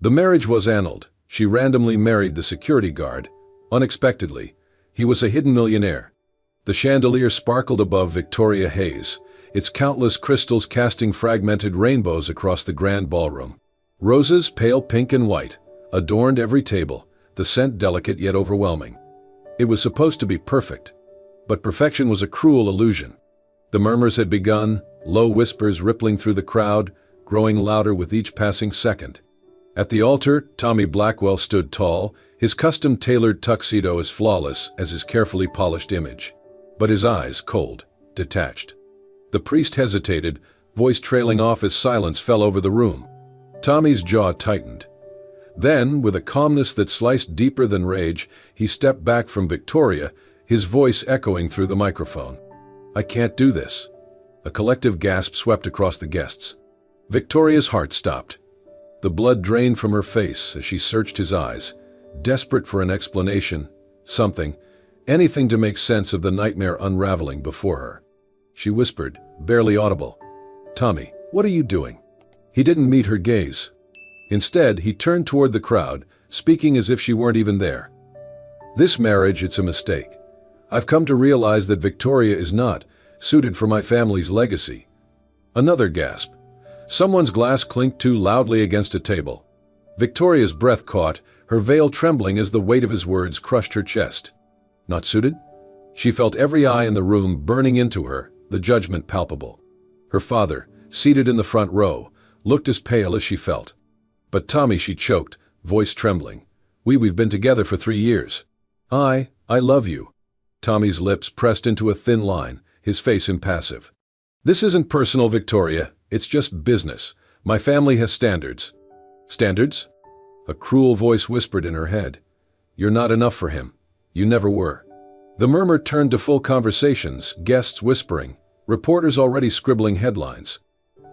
The marriage was annulled. She randomly married the security guard. Unexpectedly, he was a hidden millionaire. The chandelier sparkled above Victoria Hayes, its countless crystals casting fragmented rainbows across the grand ballroom. Roses, pale pink and white, adorned every table, the scent delicate yet overwhelming. It was supposed to be perfect, but perfection was a cruel illusion. The murmurs had begun, low whispers rippling through the crowd, growing louder with each passing second. At the altar, Tommy Blackwell stood tall, his custom-tailored tuxedo as flawless as his carefully polished image. But his eyes cold, detached. The priest hesitated, voice trailing off as silence fell over the room. Tommy's jaw tightened. Then, with a calmness that sliced deeper than rage, he stepped back from Victoria, his voice echoing through the microphone. "I can't do this." A collective gasp swept across the guests. Victoria's heart stopped. The blood drained from her face as she searched his eyes, desperate for an explanation, something, anything to make sense of the nightmare unraveling before her. She whispered, barely audible, "Tommy, what are you doing?" He didn't meet her gaze. Instead, he turned toward the crowd, speaking as if she weren't even there. "This marriage, it's a mistake. I've come to realize that Victoria is not suited for my family's legacy." Another gasp. Someone's glass clinked too loudly against a table. Victoria's breath caught, her veil trembling as the weight of his words crushed her chest. Not suited? She felt every eye in the room burning into her, the judgment palpable. Her father, seated in the front row, looked as pale as she felt. "But Tommy," she choked, voice trembling. We've been together for 3 years. I love you." Tommy's lips pressed into a thin line, his face impassive. "This isn't personal, Victoria. It's just business. My family has standards." "Standards?" A cruel voice whispered in her head. "You're not enough for him. You never were." The murmur turned to full conversations, guests whispering, reporters already scribbling headlines.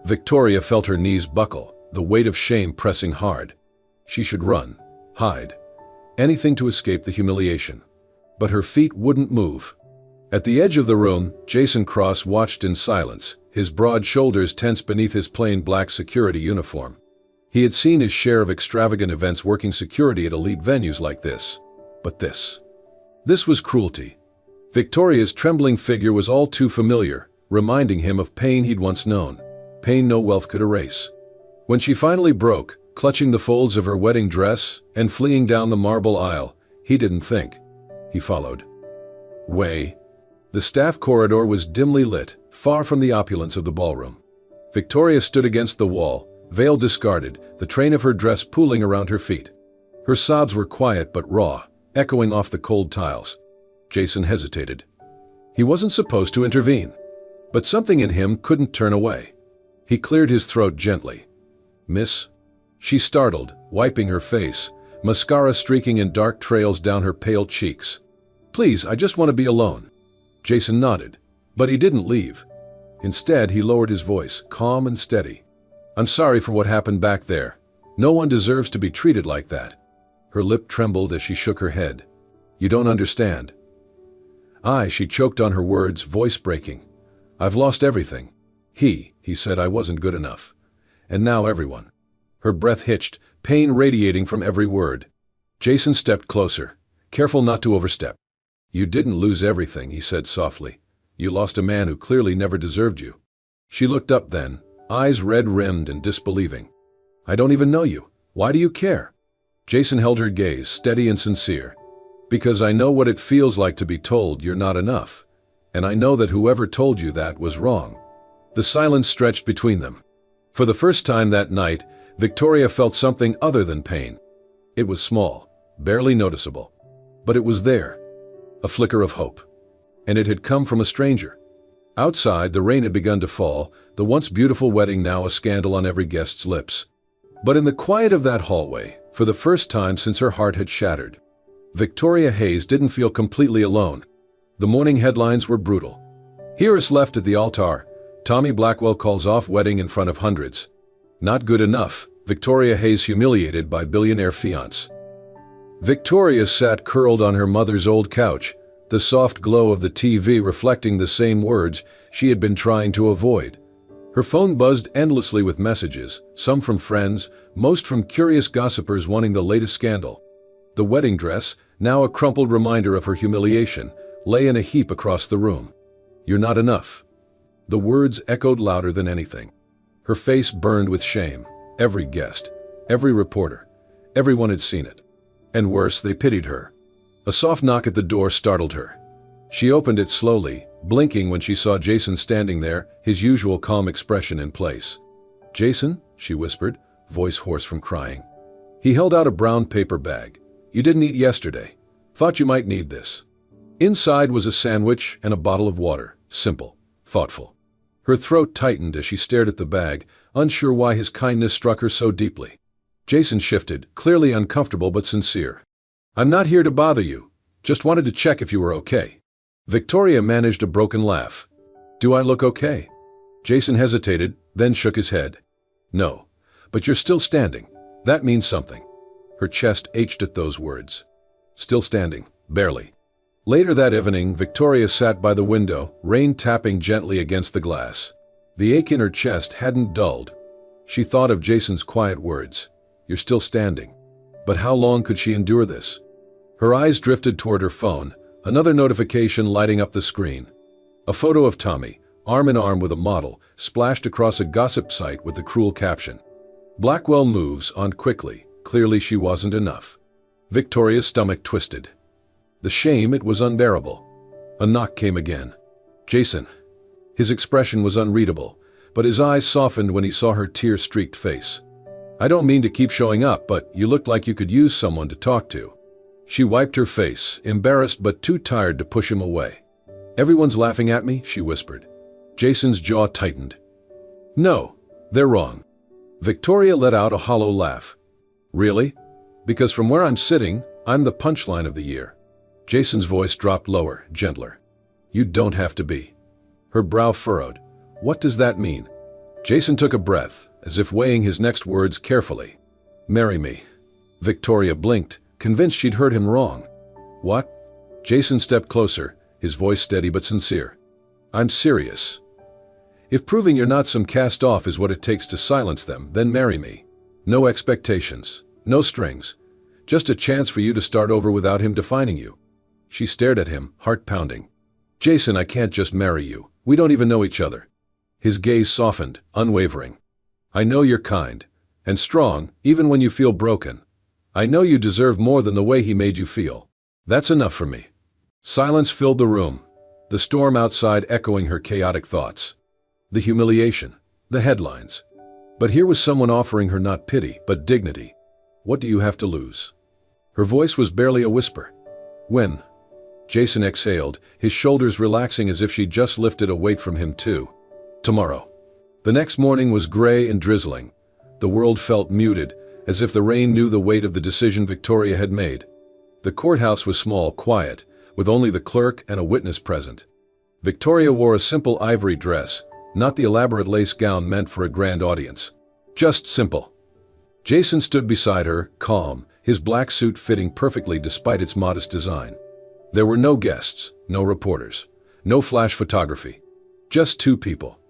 Victoria felt her knees buckle, the weight of shame pressing hard. She should run, hide, anything to escape the humiliation. But her feet wouldn't move. At the edge of the room, Jason Cross watched in silence, his broad shoulders tense beneath his plain black security uniform. He had seen his share of extravagant events working security at elite venues like this. But this was cruelty. Victoria's trembling figure was all too familiar, reminding him of pain he'd once known, pain no wealth could erase. When she finally broke, clutching the folds of her wedding dress and fleeing down the marble aisle, he didn't think. He followed. The staff corridor was dimly lit, far from the opulence of the ballroom. Victoria stood against the wall, veil discarded, the train of her dress pooling around her feet. Her sobs were quiet but raw, echoing off the cold tiles. Jason hesitated. He wasn't supposed to intervene, but something in him couldn't turn away. He cleared his throat gently. "Miss?" She startled, wiping her face, mascara streaking in dark trails down her pale cheeks. "Please, I just want to be alone." Jason nodded, but he didn't leave. Instead, he lowered his voice, calm and steady. "I'm sorry for what happened back there. No one deserves to be treated like that." Her lip trembled as she shook her head. "You don't understand." She choked on her words, voice breaking. "I've lost everything. He said I wasn't good enough. And now everyone." Her breath hitched, pain radiating from every word. Jason stepped closer, careful not to overstep. "You didn't lose everything," he said softly. "You lost a man who clearly never deserved you." She looked up then, eyes red-rimmed and disbelieving. "I don't even know you. Why do you care?" Jason held her gaze, steady and sincere. "Because I know what it feels like to be told you're not enough. And I know that whoever told you that was wrong." The silence stretched between them. For the first time that night, Victoria felt something other than pain. It was small, barely noticeable. But it was there. A flicker of hope. And it had come from a stranger. Outside, the rain had begun to fall, the once beautiful wedding now a scandal on every guest's lips. But in the quiet of that hallway, for the first time since her heart had shattered, Victoria Hayes didn't feel completely alone. The morning headlines were brutal. "Heiress left at the altar. Tommy Blackwell calls off wedding in front of hundreds." Not good enough. Victoria Hayes humiliated by billionaire fiancé. Victoria sat curled on her mother's old couch, the soft glow of the TV reflecting the same words she had been trying to avoid. Her phone buzzed endlessly with messages, some from friends, most from curious gossipers wanting the latest scandal. The wedding dress, now a crumpled reminder of her humiliation, lay in a heap across the room. "You're not enough." The words echoed louder than anything. Her face burned with shame. Every guest, every reporter, everyone had seen it. And worse, they pitied her. A soft knock at the door startled her. She opened it slowly, blinking when she saw Jason standing there, his usual calm expression in place. "Jason?" she whispered, voice hoarse from crying. He held out a brown paper bag. "You didn't eat yesterday. Thought you might need this." Inside was a sandwich and a bottle of water, simple, thoughtful. Her throat tightened as she stared at the bag, unsure why his kindness struck her so deeply. Jason shifted, clearly uncomfortable but sincere. "I'm not here to bother you. Just wanted to check if you were okay." Victoria managed a broken laugh. "Do I look okay?" Jason hesitated, then shook his head. "No, but you're still standing. That means something." Her chest ached at those words. Still standing, barely. Later that evening, Victoria sat by the window, rain tapping gently against the glass. The ache in her chest hadn't dulled. She thought of Jason's quiet words. "You're still standing." But how long could she endure this? Her eyes drifted toward her phone, another notification lighting up the screen. A photo of Tommy, arm in arm with a model, splashed across a gossip site with the cruel caption. "Blackwell moves on quickly. Clearly she wasn't enough." Victoria's stomach twisted. The shame, it was unbearable. A knock came again. "Jason." His expression was unreadable, but his eyes softened when he saw her tear-streaked face. "I don't mean to keep showing up, but you looked like you could use someone to talk to." She wiped her face, embarrassed but too tired to push him away. "Everyone's laughing at me," she whispered. Jason's jaw tightened. "No, they're wrong." Victoria let out a hollow laugh. "Really? Because from where I'm sitting, I'm the punchline of the year." Jason's voice dropped lower, gentler. "You don't have to be." Her brow furrowed. "What does that mean?" Jason took a breath, as if weighing his next words carefully. "Marry me." Victoria blinked, convinced she'd heard him wrong. "What?" Jason stepped closer, his voice steady but sincere. "I'm serious. If proving you're not some cast-off is what it takes to silence them, then marry me. No expectations, no strings. Just a chance for you to start over without him defining you." She stared at him, heart pounding. "Jason, I can't just marry you. We don't even know each other." His gaze softened, unwavering. "I know you're kind and strong, even when you feel broken. I know you deserve more than the way he made you feel. That's enough for me." Silence filled the room, the storm outside echoing her chaotic thoughts. The humiliation, the headlines. But here was someone offering her not pity, but dignity. "What do you have to lose?" Her voice was barely a whisper. "When?" Jason exhaled, his shoulders relaxing as if she'd just lifted a weight from him too. "Tomorrow." The next morning was gray and drizzling. The world felt muted, as if the rain knew the weight of the decision Victoria had made. The courthouse was small, quiet, with only the clerk and a witness present. Victoria wore a simple ivory dress, not the elaborate lace gown meant for a grand audience. Just simple. Jason stood beside her, calm, his black suit fitting perfectly despite its modest design. There were no guests, no reporters, no flash photography. Just two people.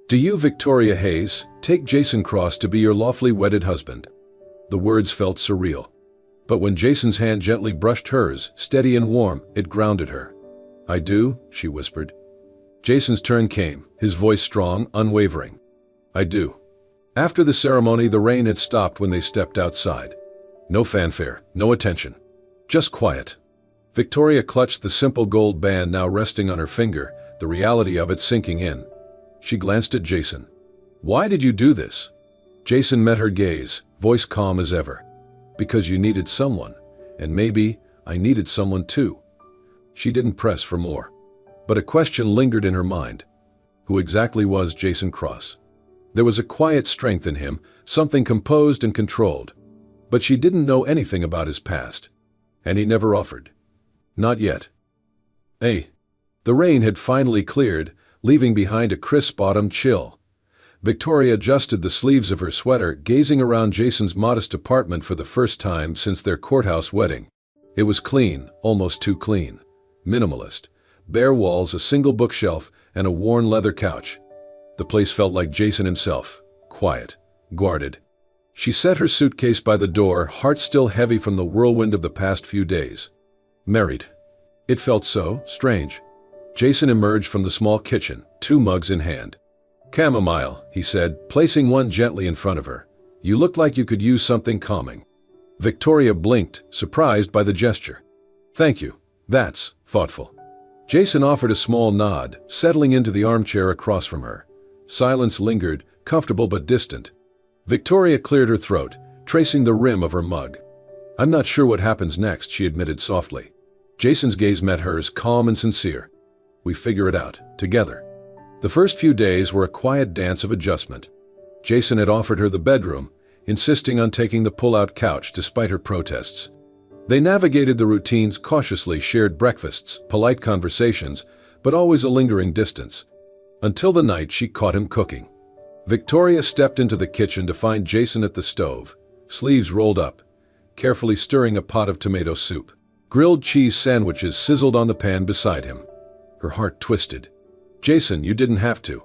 "Do you, Victoria Hayes, take Jason Cross to be your lawfully wedded husband?" The words felt surreal. But when Jason's hand gently brushed hers, steady and warm, it grounded her. "I do," she whispered. Jason's turn came, his voice strong, unwavering. "I do." After the ceremony, the rain had stopped when they stepped outside. No fanfare, no attention. Just quiet. Victoria clutched the simple gold band now resting on her finger, the reality of it sinking in. She glanced at Jason. "Why did you do this?" Jason met her gaze, voice calm as ever. "Because you needed someone, and maybe I needed someone too." She didn't press for more. But a question lingered in her mind. Who exactly was Jason Cross? There was a quiet strength in him, something composed and controlled. But she didn't know anything about his past. And he never offered. Not yet. The rain had finally cleared, leaving behind a crisp autumn chill. Victoria adjusted the sleeves of her sweater, gazing around Jason's modest apartment for the first time since their courthouse wedding. It was clean, almost too clean. Minimalist. Bare walls, a single bookshelf, and a worn leather couch. The place felt like Jason himself, quiet, guarded. She set her suitcase by the door, heart still heavy from the whirlwind of the past few days. Married. It felt so strange. Jason emerged from the small kitchen, 2 mugs in hand. "Chamomile," he said, placing one gently in front of her. "You look like you could use something calming." Victoria blinked, surprised by the gesture. "Thank you. That's thoughtful." Jason offered a small nod, settling into the armchair across from her. Silence lingered, comfortable but distant. Victoria cleared her throat, tracing the rim of her mug. "I'm not sure what happens next," she admitted softly. Jason's gaze met hers, calm and sincere. "We figure it out, together." The first few days were a quiet dance of adjustment. Jason had offered her the bedroom, insisting on taking the pull-out couch despite her protests. They navigated the routines cautiously, shared breakfasts, polite conversations, but always a lingering distance. Until the night she caught him cooking. Victoria stepped into the kitchen to find Jason at the stove, sleeves rolled up, carefully stirring a pot of tomato soup. Grilled cheese sandwiches sizzled on the pan beside him. Her heart twisted. "Jason, you didn't have to."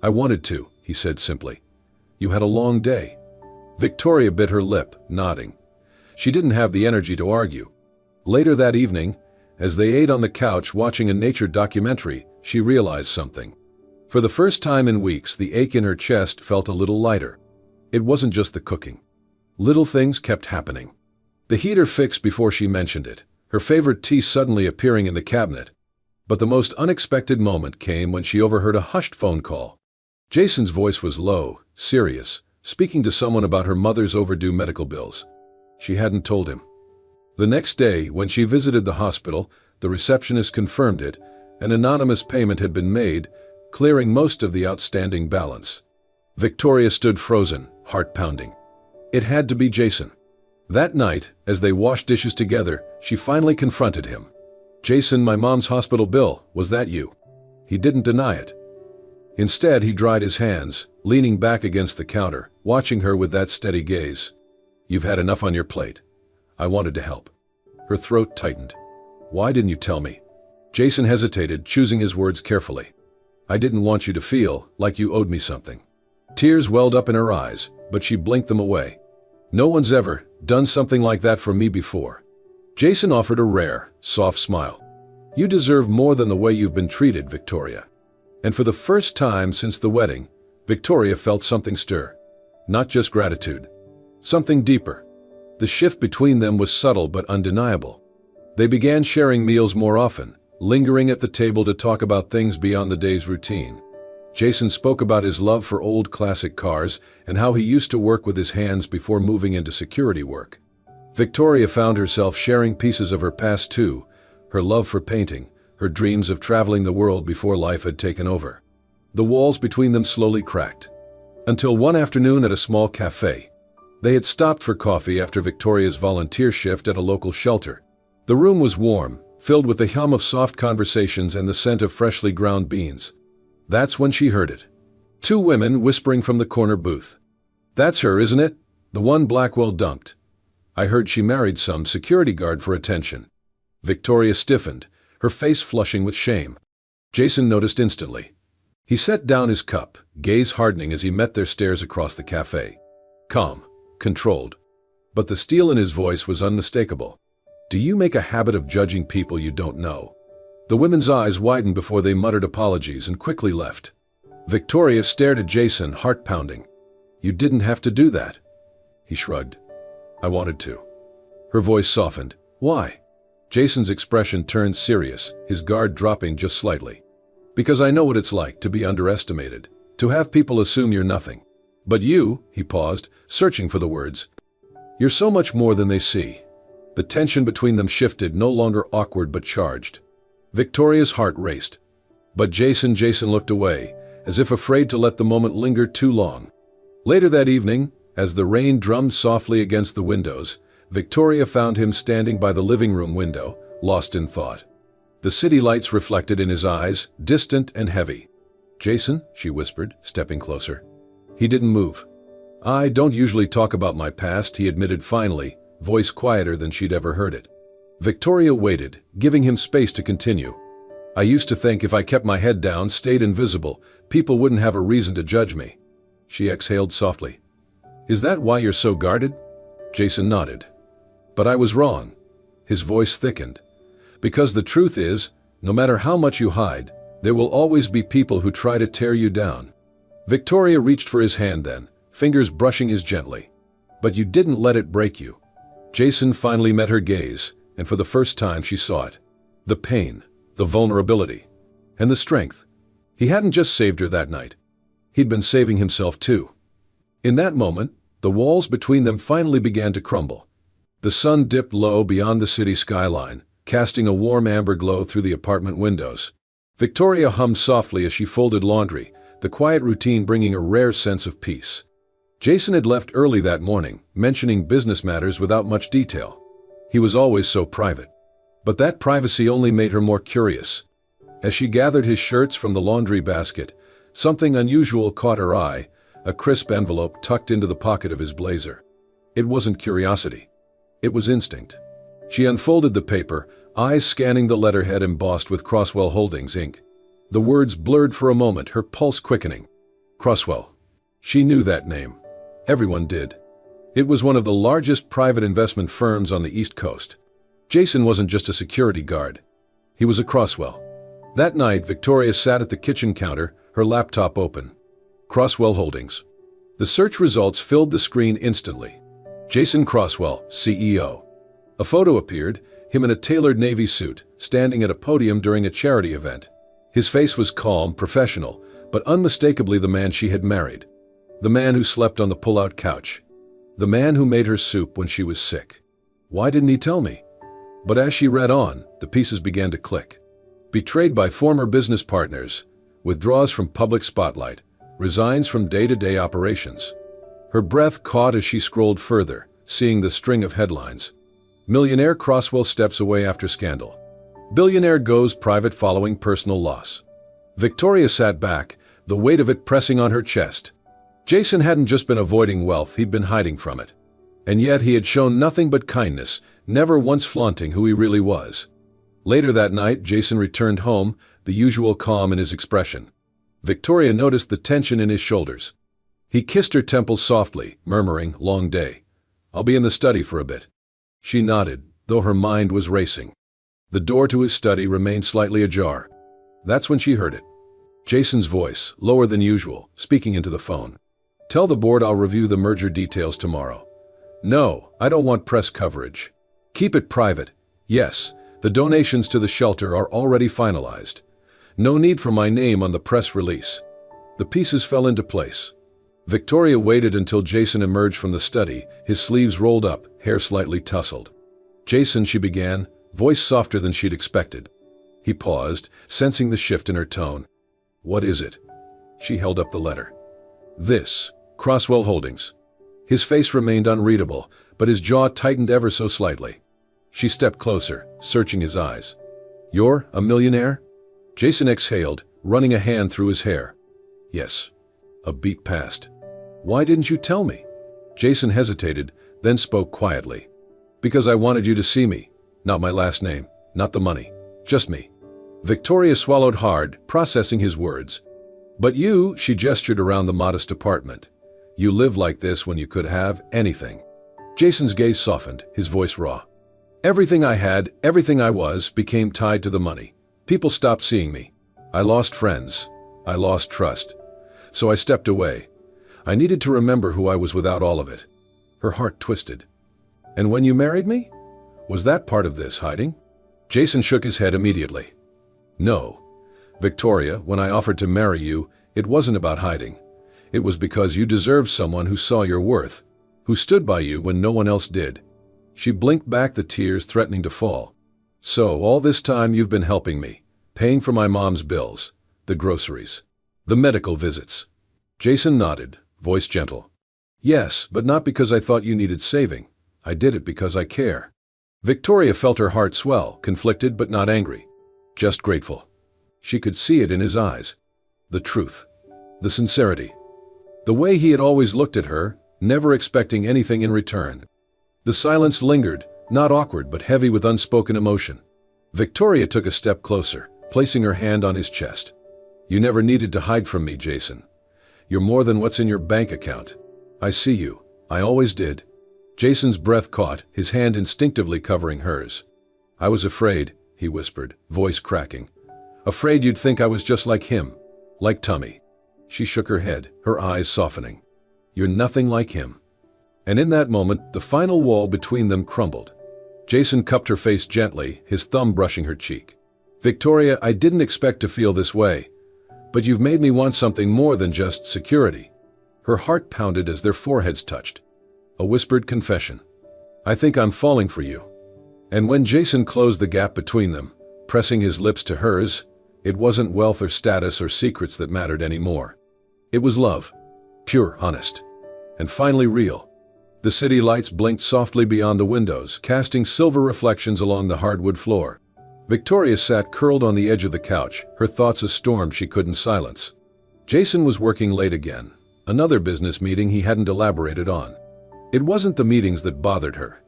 "I wanted to," he said simply. "You had a long day." Victoria bit her lip, nodding. She didn't have the energy to argue. Later that evening, as they ate on the couch watching a nature documentary, she realized something. For the first time in weeks, the ache in her chest felt a little lighter. It wasn't just the cooking. Little things kept happening. The heater fixed before she mentioned it, her favorite tea suddenly appearing in the cabinet. But the most unexpected moment came when she overheard a hushed phone call. Jason's voice was low, serious, speaking to someone about her mother's overdue medical bills. She hadn't told him. The next day, when she visited the hospital, the receptionist confirmed it. An anonymous payment had been made, clearing most of the outstanding balance. Victoria stood frozen, heart pounding. It had to be Jason. That night, as they washed dishes together, she finally confronted him. "Jason, my mom's hospital bill, was that you?" He didn't deny it. Instead, he dried his hands, leaning back against the counter, watching her with that steady gaze. "You've had enough on your plate. I wanted to help." Her throat tightened. "Why didn't you tell me?" Jason hesitated, choosing his words carefully. "I didn't want you to feel like you owed me something." Tears welled up in her eyes, but she blinked them away. "No one's ever done something like that for me before." Jason offered a rare, soft smile. "You deserve more than the way you've been treated, Victoria." And for the first time since the wedding, Victoria felt something stir. Not just gratitude. Something deeper. The shift between them was subtle but undeniable. They began sharing meals more often, lingering at the table to talk about things beyond the day's routine. Jason spoke about his love for old classic cars and how he used to work with his hands before moving into security work. Victoria found herself sharing pieces of her past too, her love for painting, her dreams of traveling the world before life had taken over. The walls between them slowly cracked. Until one afternoon at a small cafe. They had stopped for coffee after Victoria's volunteer shift at a local shelter. The room was warm, filled with the hum of soft conversations and the scent of freshly ground beans. That's when she heard it. 2 women whispering from the corner booth. "That's her, isn't it? The one Blackwell dumped. I heard she married some security guard for attention." Victoria stiffened, her face flushing with shame. Jason noticed instantly. He set down his cup, gaze hardening as he met their stares across the cafe. Calm, controlled. But the steel in his voice was unmistakable. "Do you make a habit of judging people you don't know?" The women's eyes widened before they muttered apologies and quickly left. Victoria stared at Jason, heart pounding. "You didn't have to do that." He shrugged. "I wanted to." Her voice softened. "Why?" Jason's expression turned serious, his guard dropping just slightly. "Because I know what it's like to be underestimated, to have people assume you're nothing. But you," he paused, searching for the words, "you're so much more than they see." The tension between them shifted, no longer awkward but charged. Victoria's heart raced. But Jason looked away, as if afraid to let the moment linger too long. Later that evening, as the rain drummed softly against the windows, Victoria found him standing by the living room window, lost in thought. The city lights reflected in his eyes, distant and heavy. "Jason," she whispered, stepping closer. He didn't move. "I don't usually talk about my past," he admitted finally, voice quieter than she'd ever heard it. Victoria waited, giving him space to continue. I used to think if I kept my head down, stayed invisible, people wouldn't have a reason to judge me. She exhaled softly. Is that why you're so guarded? Jason nodded. But I was wrong. His voice thickened. Because the truth is, no matter how much you hide, there will always be people who try to tear you down. Victoria reached for his hand then, fingers brushing his gently. But you didn't let it break you. Jason finally met her gaze, and for the first time she saw it. The pain, the vulnerability, and the strength. He hadn't just saved her that night. He'd been saving himself too. In that moment, the walls between them finally began to crumble. The sun dipped low beyond the city skyline, casting a warm amber glow through the apartment windows. Victoria hummed softly as she folded laundry, the quiet routine bringing a rare sense of peace. Jason had left early that morning, mentioning business matters without much detail. He was always so private. But that privacy only made her more curious. As she gathered his shirts from the laundry basket, something unusual caught her eye, a crisp envelope tucked into the pocket of his blazer. It wasn't curiosity. It was instinct. She unfolded the paper, eyes scanning the letterhead embossed with Crosswell Holdings, Inc. The words blurred for a moment, her pulse quickening. Crosswell. She knew that name. Everyone did. It was one of the largest private investment firms on the East Coast. Jason wasn't just a security guard. He was a Crosswell. That night, Victoria sat at the kitchen counter, her laptop open. Crosswell Holdings. The search results filled the screen instantly. Jason Crosswell, CEO. A photo appeared, him in a tailored navy suit, standing at a podium during a charity event. His face was calm, professional, but unmistakably the man she had married. The man who slept on the pull-out couch. The man who made her soup when she was sick. Why didn't he tell me? But as she read on, the pieces began to click. Betrayed by former business partners, withdraws from public spotlight, resigns from day-to-day operations. Her breath caught as she scrolled further, seeing the string of headlines. Millionaire Crosswell steps away after scandal. Billionaire goes private following personal loss. Victoria sat back, the weight of it pressing on her chest. Jason hadn't just been avoiding wealth, he'd been hiding from it. And yet he had shown nothing but kindness, never once flaunting who he really was. Later that night, Jason returned home, the usual calm in his expression. Victoria noticed the tension in his shoulders. He kissed her temples softly, murmuring, "Long day. I'll be in the study for a bit." She nodded, though her mind was racing. The door to his study remained slightly ajar. That's when she heard it. Jason's voice, lower than usual, speaking into the phone. "Tell the board I'll review the merger details tomorrow." "No, I don't want press coverage. Keep it private. Yes, the donations to the shelter are already finalized. No need for my name on the press release." The pieces fell into place. Victoria waited until Jason emerged from the study, his sleeves rolled up, hair slightly tousled. "Jason," she began, voice softer than she'd expected. He paused, sensing the shift in her tone. "What is it?" She held up the letter. "This, Crosswell Holdings." His face remained unreadable, but his jaw tightened ever so slightly. She stepped closer, searching his eyes. "You're a millionaire?" Jason exhaled, running a hand through his hair. "Yes." A beat passed. "Why didn't you tell me?" Jason hesitated, then spoke quietly. "Because I wanted you to see me. Not my last name, not the money, just me." Victoria swallowed hard, processing his words. "But you," she gestured around the modest apartment. "You live like this when you could have anything." Jason's gaze softened, his voice raw. "Everything I had, everything I was, became tied to the money. People stopped seeing me. I lost friends. I lost trust. So I stepped away. I needed to remember who I was without all of it." Her heart twisted. "And when you married me? Was that part of this, hiding?" Jason shook his head immediately. "No. Victoria, when I offered to marry you, it wasn't about hiding. It was because you deserved someone who saw your worth, who stood by you when no one else did." She blinked back, the tears threatening to fall. "So all this time you've been helping me, paying for my mom's bills, the groceries, the medical visits." Jason nodded, voice gentle. "Yes, but not because I thought you needed saving. I did it because I care." Victoria felt her heart swell, conflicted but not angry. Just grateful. She could see it in his eyes. The truth. The sincerity. The way he had always looked at her, never expecting anything in return. The silence lingered, not awkward but heavy with unspoken emotion. Victoria took a step closer, placing her hand on his chest. "You never needed to hide from me, Jason. You're more than what's in your bank account. I see you. I always did." Jason's breath caught, his hand instinctively covering hers. "I was afraid," he whispered, voice cracking. "Afraid you'd think I was just like him. Like Tommy." She shook her head, her eyes softening. "You're nothing like him." And in that moment, the final wall between them crumbled. Jason cupped her face gently, his thumb brushing her cheek. "Victoria, I didn't expect to feel this way. But you've made me want something more than just security." Her heart pounded as their foreheads touched. A whispered confession. "I think I'm falling for you." And when Jason closed the gap between them, pressing his lips to hers, it wasn't wealth or status or secrets that mattered anymore. It was love. Pure, honest. And finally real. The city lights blinked softly beyond the windows, casting silver reflections along the hardwood floor. Victoria sat curled on the edge of the couch, her thoughts a storm she couldn't silence. Jason was working late again, another business meeting he hadn't elaborated on. It wasn't the meetings that bothered her.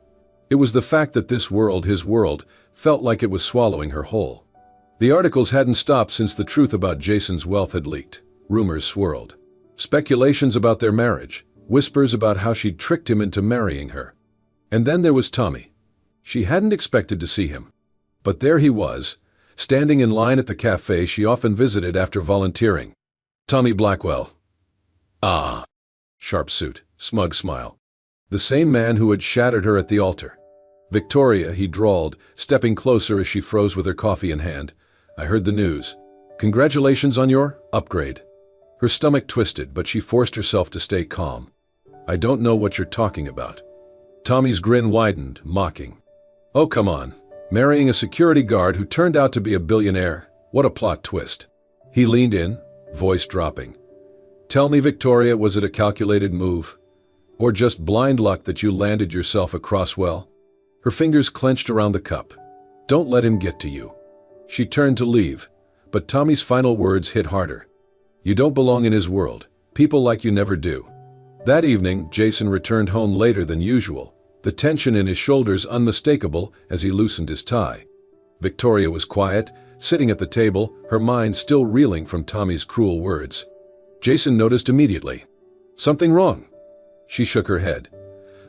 It was the fact that this world, his world, felt like it was swallowing her whole. The articles hadn't stopped since the truth about Jason's wealth had leaked. Rumors swirled. Speculations about their marriage. Whispers about how she'd tricked him into marrying her. And then there was Tommy. She hadn't expected to see him. But there he was, standing in line at the cafe she often visited after volunteering. Tommy Blackwell. Ah. Sharp suit, smug smile. The same man who had shattered her at the altar. "Victoria," he drawled, stepping closer as she froze with her coffee in hand. "I heard the news. Congratulations on your upgrade." Her stomach twisted, but she forced herself to stay calm. "I don't know what you're talking about." Tommy's grin widened, mocking. "Oh, come on. Marrying a security guard who turned out to be a billionaire. What a plot twist." He leaned in, voice dropping. "Tell me, Victoria, was it a calculated move? Or just blind luck that you landed yourself across well?" Her fingers clenched around the cup. "Don't let him get to you." She turned to leave, but Tommy's final words hit harder. "You don't belong in his world. People like you never do." That evening, Jason returned home later than usual, the tension in his shoulders unmistakable as he loosened his tie. Victoria was quiet, sitting at the table, her mind still reeling from Tommy's cruel words. Jason noticed immediately. "Something wrong?" She shook her head.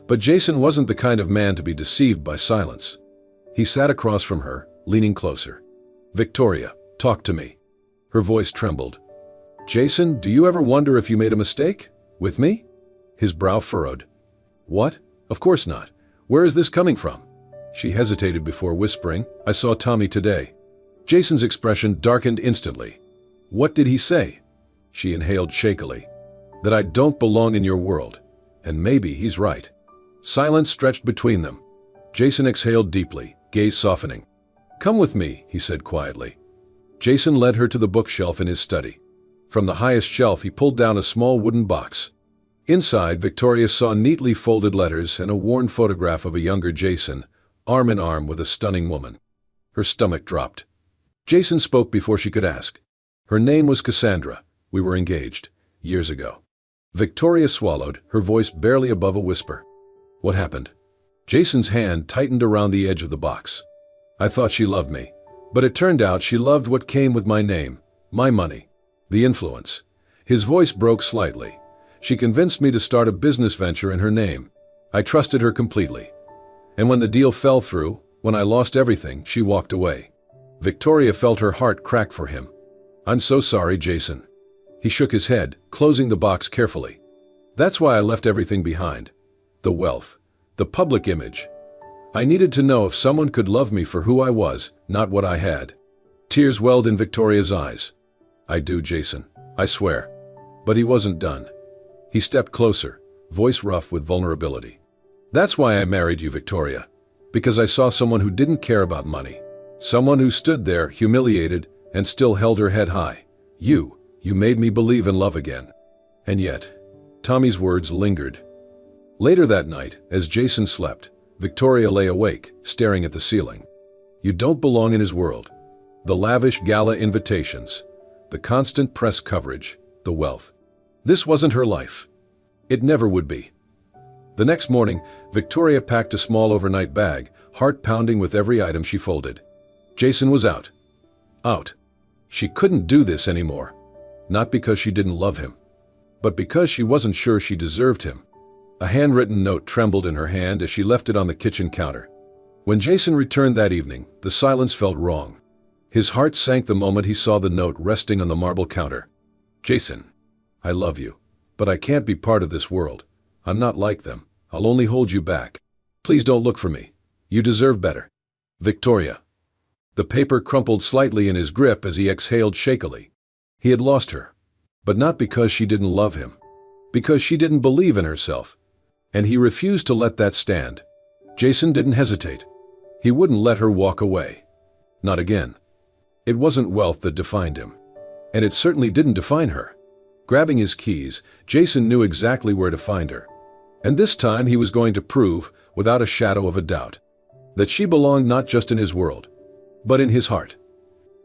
But Jason wasn't the kind of man to be deceived by silence. He sat across from her, leaning closer. "Victoria, talk to me." Her voice trembled. "Jason, do you ever wonder if you made a mistake? With me?" His brow furrowed. "What? Of course not. Where is this coming from?" She hesitated before whispering, "I saw Tommy today." Jason's expression darkened instantly. "What did he say?" She inhaled shakily. "That I don't belong in your world. And maybe he's right." Silence stretched between them. Jason exhaled deeply, gaze softening. "Come with me," he said quietly. Jason led her to the bookshelf in his study. From the highest shelf he pulled down a small wooden box. Inside, Victoria saw neatly folded letters and a worn photograph of a younger Jason, arm in arm with a stunning woman. Her stomach dropped. Jason spoke before she could ask. "Her name was Cassandra. We were engaged, years ago." Victoria swallowed, her voice barely above a whisper. "What happened?" Jason's hand tightened around the edge of the box. "I thought she loved me, but it turned out she loved what came with my name, my money, the influence." His voice broke slightly. "She convinced me to start a business venture in her name. I trusted her completely. And when the deal fell through, when I lost everything, she walked away." Victoria felt her heart crack for him. "I'm so sorry, Jason." He shook his head, closing the box carefully. "That's why I left everything behind. The wealth, the public image. I needed to know if someone could love me for who I was, not what I had." Tears welled in Victoria's eyes. "I do, Jason. I swear." But he wasn't done. He stepped closer, voice rough with vulnerability. "That's why I married you, Victoria. Because I saw someone who didn't care about money. Someone who stood there, humiliated, and still held her head high. You made me believe in love again." And yet, Tommy's words lingered. Later that night, as Jason slept, Victoria lay awake, staring at the ceiling. You don't belong in his world. The lavish gala invitations, the constant press coverage, the wealth. This wasn't her life. It never would be. The next morning, Victoria packed a small overnight bag, heart pounding with every item she folded. Jason was out. Out. She couldn't do this anymore. Not because she didn't love him, but because she wasn't sure she deserved him. A handwritten note trembled in her hand as she left it on the kitchen counter. When Jason returned that evening, the silence felt wrong. His heart sank the moment he saw the note resting on the marble counter. Jason, I love you, but I can't be part of this world. I'm not like them. I'll only hold you back. Please don't look for me. You deserve better. Victoria. The paper crumpled slightly in his grip as he exhaled shakily. He had lost her, but not because she didn't love him, because she didn't believe in herself. And he refused to let that stand. Jason didn't hesitate. He wouldn't let her walk away. Not again. It wasn't wealth that defined him. And it certainly didn't define her. Grabbing his keys, Jason knew exactly where to find her. And this time he was going to prove, without a shadow of a doubt, that she belonged not just in his world, but in his heart.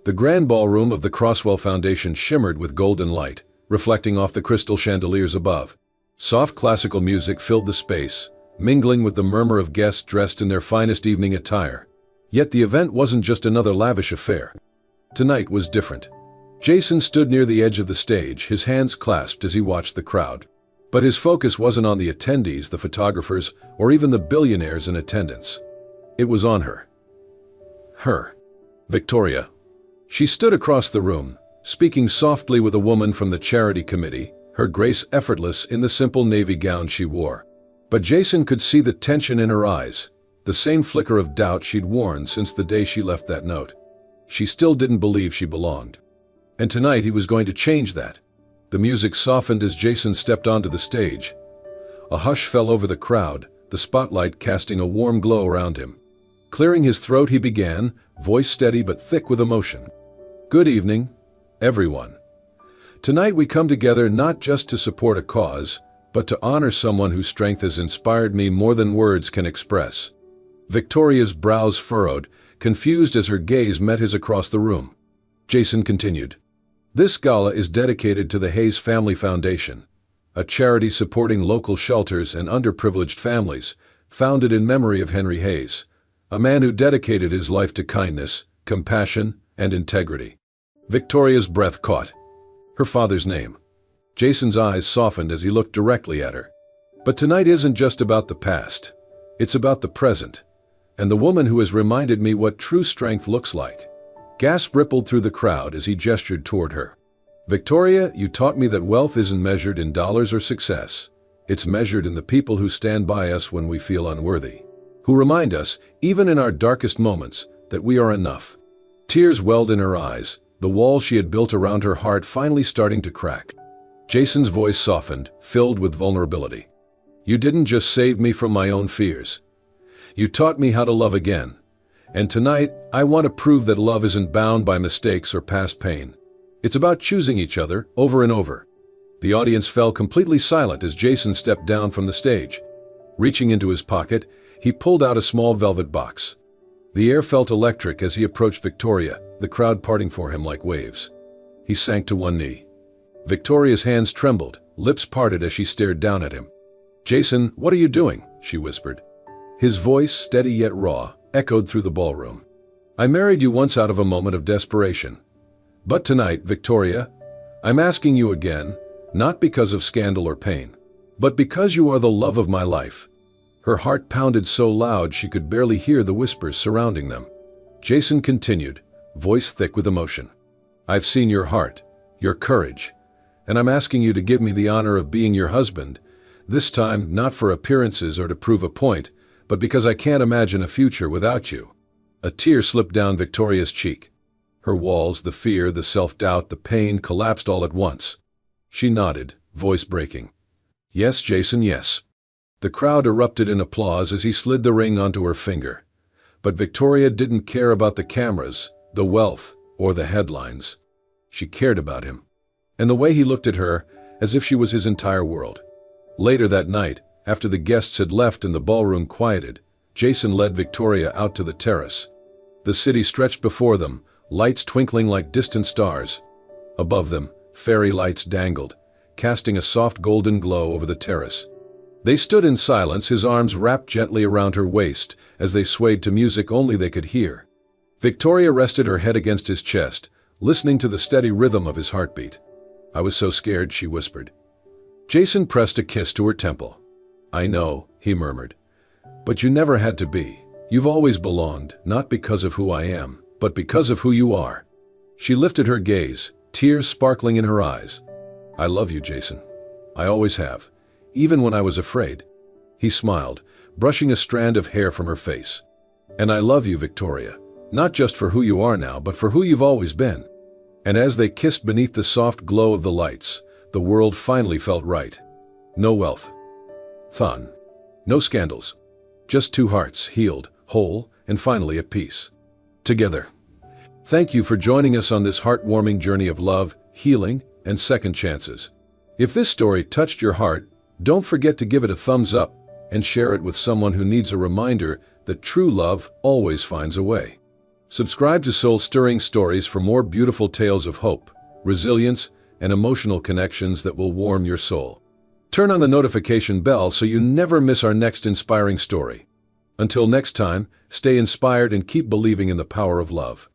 The grand ballroom of the Croswell Foundation shimmered with golden light, reflecting off the crystal chandeliers above. Soft classical music filled the space, mingling with the murmur of guests dressed in their finest evening attire. Yet the event wasn't just another lavish affair. Tonight was different. Jason stood near the edge of the stage, his hands clasped as he watched the crowd. But his focus wasn't on the attendees, the photographers, or even the billionaires in attendance. It was on her. Her. Victoria. She stood across the room, speaking softly with a woman from the charity committee, her grace effortless in the simple navy gown she wore. But Jason could see the tension in her eyes, the same flicker of doubt she'd worn since the day she left that note. She still didn't believe she belonged. And tonight he was going to change that. The music softened as Jason stepped onto the stage. A hush fell over the crowd, the spotlight casting a warm glow around him. Clearing his throat, he began, voice steady but thick with emotion. Good evening, everyone. Tonight we come together not just to support a cause, but to honor someone whose strength has inspired me more than words can express. Victoria's brows furrowed, confused as her gaze met his across the room. Jason continued. This gala is dedicated to the Hayes Family Foundation, a charity supporting local shelters and underprivileged families, founded in memory of Henry Hayes, a man who dedicated his life to kindness, compassion, and integrity. Victoria's breath caught. Her father's name. Jason's eyes softened as he looked directly at her. But tonight isn't just about the past. It's about the present, and the woman who has reminded me what true strength looks like. Gasp rippled through the crowd as he gestured toward her. Victoria, you taught me that wealth isn't measured in dollars or success. It's measured in the people who stand by us when we feel unworthy, who remind us, even in our darkest moments, that we are enough. Tears welled in her eyes, the wall she had built around her heart finally starting to crack. Jason's voice softened, filled with vulnerability. You didn't just save me from my own fears. You taught me how to love again. And tonight, I want to prove that love isn't bound by mistakes or past pain. It's about choosing each other over and over. The audience fell completely silent as Jason stepped down from the stage. Reaching into his pocket, he pulled out a small velvet box. The air felt electric as he approached Victoria, the crowd parting for him like waves. He sank to one knee. Victoria's hands trembled, lips parted as she stared down at him. Jason, what are you doing? She whispered. His voice, steady yet raw, echoed through the ballroom. I married you once out of a moment of desperation. But tonight, Victoria, I'm asking you again, not because of scandal or pain, but because you are the love of my life. Her heart pounded so loud she could barely hear the whispers surrounding them. Jason continued, voice thick with emotion. I've seen your heart, your courage, and I'm asking you to give me the honor of being your husband, this time not for appearances or to prove a point, but because I can't imagine a future without you. A tear slipped down Victoria's cheek. Her walls, the fear, the self-doubt, the pain collapsed all at once. She nodded, voice breaking. Yes, Jason, yes. The crowd erupted in applause as he slid the ring onto her finger. But Victoria didn't care about the cameras, the wealth, or the headlines. She cared about him, and the way he looked at her, as if she was his entire world. Later that night, after the guests had left and the ballroom quieted, Jason led Victoria out to the terrace. The city stretched before them, lights twinkling like distant stars. Above them, fairy lights dangled, casting a soft golden glow over the terrace. They stood in silence, his arms wrapped gently around her waist as they swayed to music only they could hear. Victoria rested her head against his chest, listening to the steady rhythm of his heartbeat. "I was so scared," she whispered. Jason pressed a kiss to her temple. "I know," he murmured. "But you never had to be. You've always belonged, not because of who I am, but because of who you are." She lifted her gaze, tears sparkling in her eyes. "I love you, Jason. I always have, even when I was afraid." He smiled, brushing a strand of hair from her face. "And I love you, Victoria, not just for who you are now, but for who you've always been." And as they kissed beneath the soft glow of the lights, the world finally felt right. No wealth. Fun. No scandals. Just two hearts, healed, whole, and finally at peace. Together. Thank you for joining us on this heartwarming journey of love, healing, and second chances. If this story touched your heart, don't forget to give it a thumbs up and share it with someone who needs a reminder that true love always finds a way. Subscribe to Soul-Stirring Stories for more beautiful tales of hope, resilience, and emotional connections that will warm your soul. Turn on the notification bell so you never miss our next inspiring story. Until next time, stay inspired and keep believing in the power of love.